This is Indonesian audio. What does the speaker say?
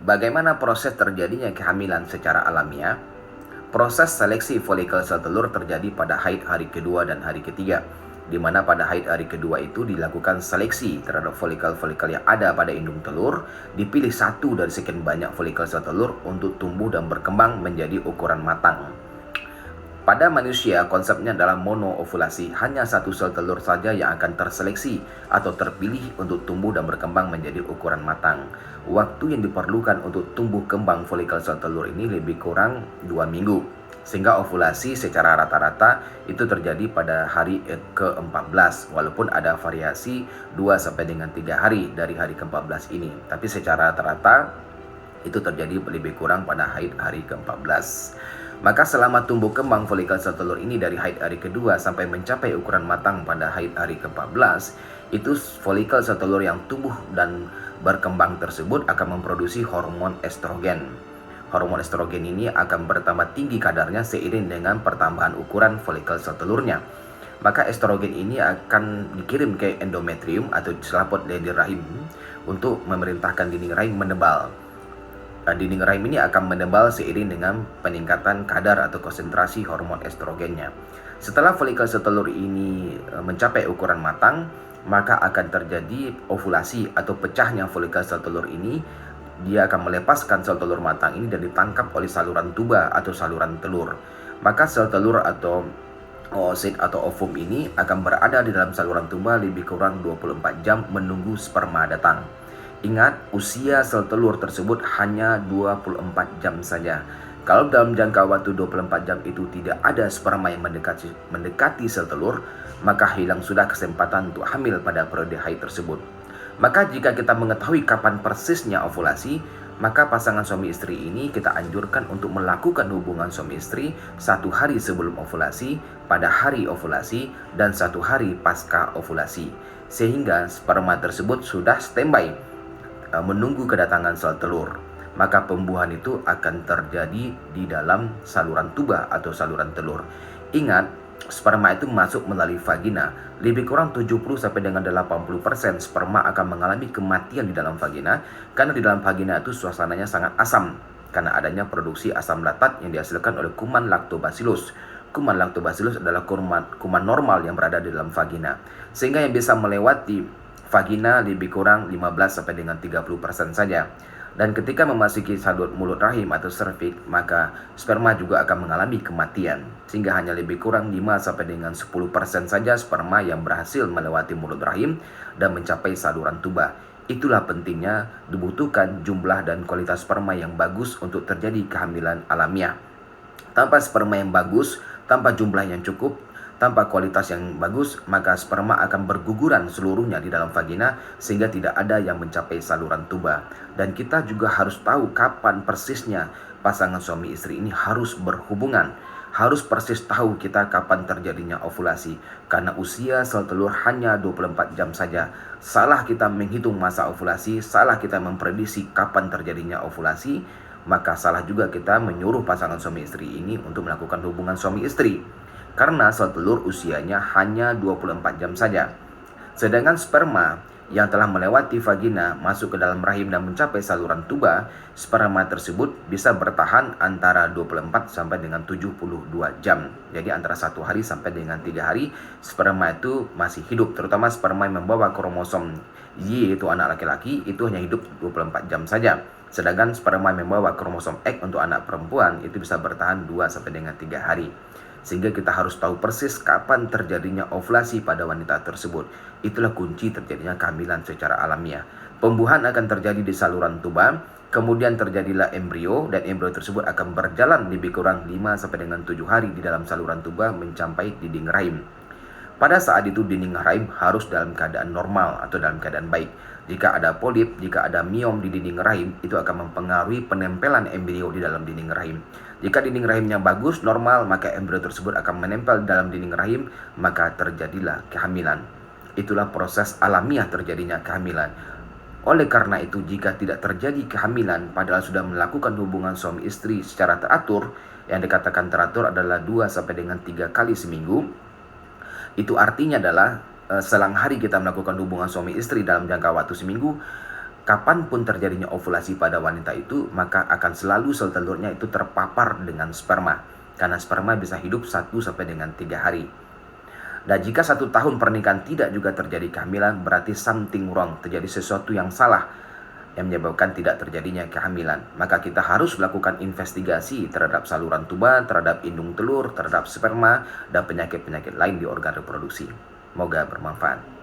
Bagaimana proses terjadinya kehamilan secara alamiah? Proses seleksi folikel sel telur terjadi pada haid hari kedua dan hari ketiga, di mana pada haid hari kedua itu dilakukan seleksi terhadap folikel-folikel yang ada pada indung telur, dipilih satu dari sekian banyak folikel sel telur untuk tumbuh dan berkembang menjadi ukuran matang. Pada manusia, konsepnya adalah monoovulasi, hanya satu sel telur saja yang akan terseleksi atau terpilih untuk tumbuh dan berkembang menjadi ukuran matang. Waktu yang diperlukan untuk tumbuh kembang folikel sel telur ini lebih kurang 2 minggu. Sehingga ovulasi secara rata-rata itu terjadi pada hari ke-14, walaupun ada variasi 2 sampai dengan 3 hari dari hari ke-14 ini. Tapi secara rata-rata itu terjadi lebih kurang pada haid hari ke-14. Maka selama tumbuh kembang folikel sel telur ini dari haid hari kedua sampai mencapai ukuran matang pada haid hari ke-14, itu folikel sel telur yang tumbuh dan berkembang tersebut akan memproduksi hormon estrogen. Hormon estrogen ini akan bertambah tinggi kadarnya seiring dengan pertambahan ukuran folikel sel telurnya. Maka estrogen ini akan dikirim ke endometrium atau selaput dinding rahim untuk memerintahkan dinding rahim menebal. Dinding rahim ini akan menebal seiring dengan peningkatan kadar atau konsentrasi hormon estrogennya. Setelah folikel sel telur ini mencapai ukuran matang, maka akan terjadi ovulasi atau pecahnya folikel sel telur ini. Dia akan melepaskan sel telur matang ini dan ditangkap oleh saluran tuba atau saluran telur. Maka sel telur atau oosit atau ovum ini akan berada di dalam saluran tuba lebih kurang 24 jam menunggu sperma datang. Ingat, usia sel telur tersebut hanya 24 jam saja. Kalau dalam jangka waktu 24 jam itu tidak ada sperma yang mendekati sel telur, maka hilang sudah kesempatan untuk hamil pada periode haid tersebut. Maka jika kita mengetahui kapan persisnya ovulasi, maka pasangan suami istri ini kita anjurkan untuk melakukan hubungan suami istri 1 hari sebelum ovulasi, pada hari ovulasi, dan 1 hari pasca ovulasi. Sehingga sperma tersebut sudah standby menunggu kedatangan sel telur. Maka pembuahan itu akan terjadi di dalam saluran tuba atau saluran telur. Ingat, sperma itu masuk melalui vagina. Lebih kurang 70 sampai dengan 80% sperma akan mengalami kematian di dalam vagina, karena di dalam vagina itu suasananya sangat asam karena adanya produksi asam laktat yang dihasilkan oleh kuman lactobacillus. Kuman lactobacillus adalah kuman normal yang berada di dalam vagina, sehingga yang bisa melewati vagina lebih kurang 15 sampai dengan 30% saja. Dan ketika memasuki saluran mulut rahim atau serviks, maka sperma juga akan mengalami kematian, sehingga hanya lebih kurang 5 sampai dengan 10% saja sperma yang berhasil melewati mulut rahim dan mencapai saluran tuba. Itulah pentingnya dibutuhkan jumlah dan kualitas sperma yang bagus untuk terjadi kehamilan alamiah. Tanpa sperma yang bagus, tanpa jumlah yang cukup, tanpa kualitas yang bagus, maka sperma akan berguguran seluruhnya di dalam vagina sehingga tidak ada yang mencapai saluran tuba. Dan kita juga harus tahu kapan persisnya pasangan suami istri ini harus berhubungan. Harus persis tahu kita kapan terjadinya ovulasi, karena usia sel telur hanya 24 jam saja. Salah kita menghitung masa ovulasi, salah kita memprediksi kapan terjadinya ovulasi, maka salah juga kita menyuruh pasangan suami istri ini untuk melakukan hubungan suami istri. Karena sel telur usianya hanya 24 jam saja. Sedangkan sperma yang telah melewati vagina masuk ke dalam rahim dan mencapai saluran tuba, sperma tersebut bisa bertahan antara 24 sampai dengan 72 jam. Jadi antara 1 hari sampai dengan 3 hari sperma itu masih hidup, terutama sperma yang membawa kromosom Y itu anak laki-laki itu hanya hidup 24 jam saja. Sedangkan sperma yang membawa kromosom X untuk anak perempuan itu bisa bertahan 2 sampai dengan 3 hari. Sehingga kita harus tahu persis kapan terjadinya ovulasi pada wanita tersebut. Itulah kunci terjadinya kehamilan secara alamiah. Pembuahan akan terjadi di saluran tuba, kemudian terjadilah embrio, dan embrio tersebut akan berjalan lebih kurang 5 sampai dengan 7 hari di dalam saluran tuba mencapai dinding rahim. Pada saat itu dinding rahim harus dalam keadaan normal atau dalam keadaan baik. Jika ada polip, jika ada miom di dinding rahim, itu akan mempengaruhi penempelan embrio di dalam dinding rahim. Jika dinding rahimnya bagus, normal, maka embrio tersebut akan menempel dalam dinding rahim, maka terjadilah kehamilan. Itulah proses alamiah terjadinya kehamilan. Oleh karena itu, jika tidak terjadi kehamilan padahal sudah melakukan hubungan suami istri secara teratur, yang dikatakan teratur adalah 2 sampai dengan 3 kali seminggu, itu artinya adalah selang hari kita melakukan hubungan suami istri dalam jangka waktu seminggu, kapanpun terjadinya ovulasi pada wanita itu, maka akan selalu sel telurnya itu terpapar dengan sperma. Karena sperma bisa hidup 1 sampai dengan 3 hari. Dan jika 1 tahun pernikahan tidak juga terjadi kehamilan, berarti something wrong, terjadi sesuatu yang salah yang menyebabkan tidak terjadinya kehamilan. Maka kita harus melakukan investigasi terhadap saluran tuba, terhadap indung telur, terhadap sperma, dan penyakit-penyakit lain di organ reproduksi. Semoga bermanfaat.